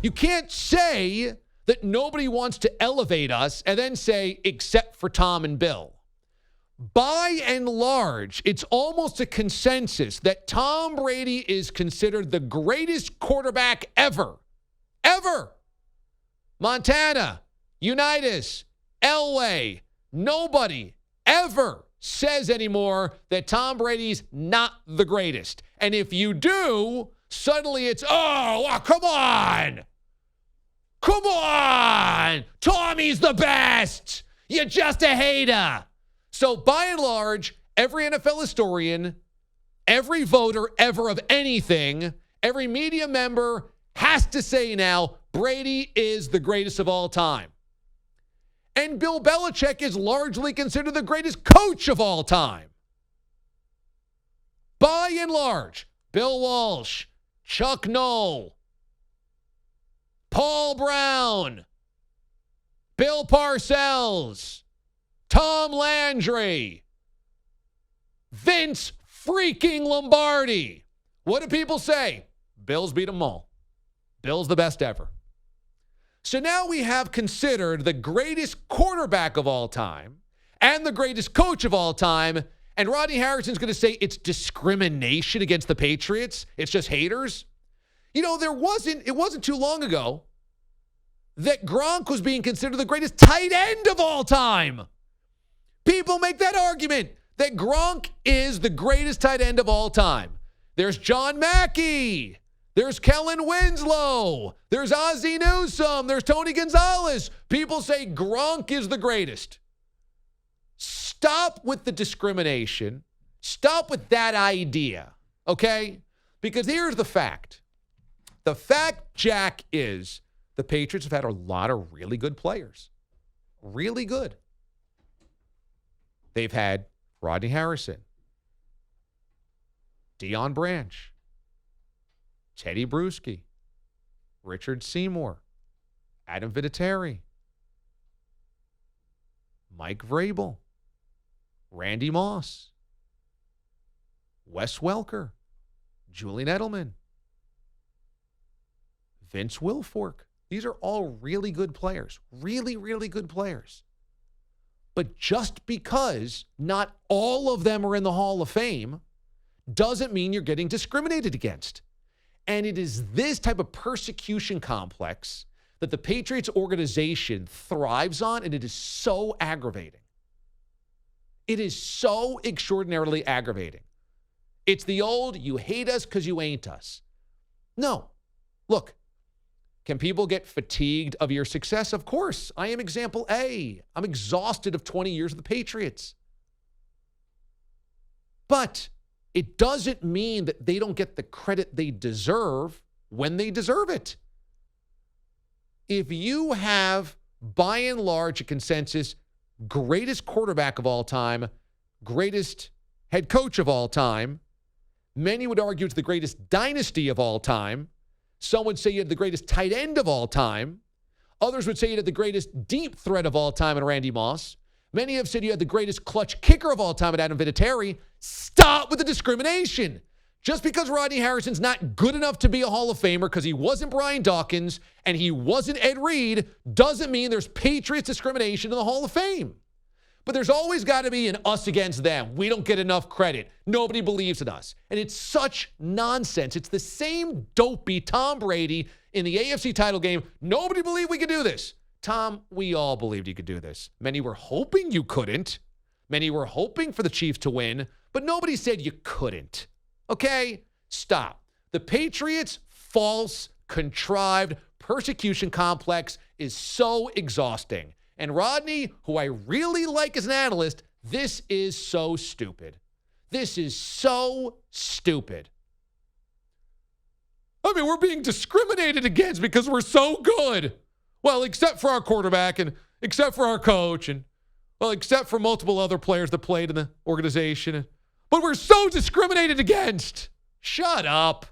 You can't say that nobody wants to elevate us and then say, except for Tom and Bill. By and large, it's almost a consensus that Tom Brady is considered the greatest quarterback ever. Ever. Montana, Unitas, Elway, nobody ever says anymore that Tom Brady's not the greatest. And if you do, suddenly it's, come on. Come on. Tommy's the best. You're just a hater. So by and large, every NFL historian, every voter ever of anything, every media member has to say now, Brady is the greatest of all time. And Bill Belichick is largely considered the greatest coach of all time. By and large, Bill Walsh, Chuck Noll, Paul Brown, Bill Parcells, Tom Landry, Vince freaking Lombardi. What do people say? Bills beat them all. Bill's the best ever. So now we have considered the greatest quarterback of all time and the greatest coach of all time, and Rodney Harrison's going to say it's discrimination against the Patriots. It's just haters. You know, it wasn't too long ago that Gronk was being considered the greatest tight end of all time. People make that argument that Gronk is the greatest tight end of all time. There's John Mackey. There's Kellen Winslow. There's Ozzie Newsome. There's Tony Gonzalez. People say Gronk is the greatest. Stop with the discrimination. Stop with that idea, okay? Because here's the fact. The fact, Jack, is the Patriots have had a lot of really good players. Really good. They've had Rodney Harrison, Deion Branch, Teddy Bruschi, Richard Seymour, Adam Vinatieri, Mike Vrabel, Randy Moss, Wes Welker, Julian Edelman, Vince Wilfork. These are all really good players. Really, really good players. But just because not all of them are in the Hall of Fame doesn't mean you're getting discriminated against. And it is this type of persecution complex that the Patriots organization thrives on, and it is so aggravating. It is so extraordinarily aggravating. It's the old, you hate us because you ain't us. No. Look, can people get fatigued of your success? Of course. I am example A. I'm exhausted of 20 years of the Patriots. But it doesn't mean that they don't get the credit they deserve when they deserve it. If you have, by and large, a consensus, greatest quarterback of all time, greatest head coach of all time, many would argue it's the greatest dynasty of all time. Some would say you had the greatest tight end of all time. Others would say you had the greatest deep threat of all time in Randy Moss. Many have said you had the greatest clutch kicker of all time in Adam Vinatieri. Stop with the discrimination. Just because Rodney Harrison's not good enough to be a Hall of Famer because he wasn't Brian Dawkins and he wasn't Ed Reed doesn't mean there's Patriots discrimination in the Hall of Fame. But there's always got to be an us against them. We don't get enough credit. Nobody believes in us. And it's such nonsense. It's the same dopey Tom Brady in the AFC title game. Nobody believed we could do this. Tom, we all believed you could do this. Many were hoping you couldn't. Many were hoping for the Chiefs to win, but nobody said you couldn't. Okay? Stop. The Patriots' false, contrived persecution complex is so exhausting. And Rodney, who I really like as an analyst, this is so stupid. This is so stupid. I mean, we're being discriminated against because we're so good. Well, except for our quarterback and except for our coach and, well, except for multiple other players that played in the organization. But we're so discriminated against. Shut up.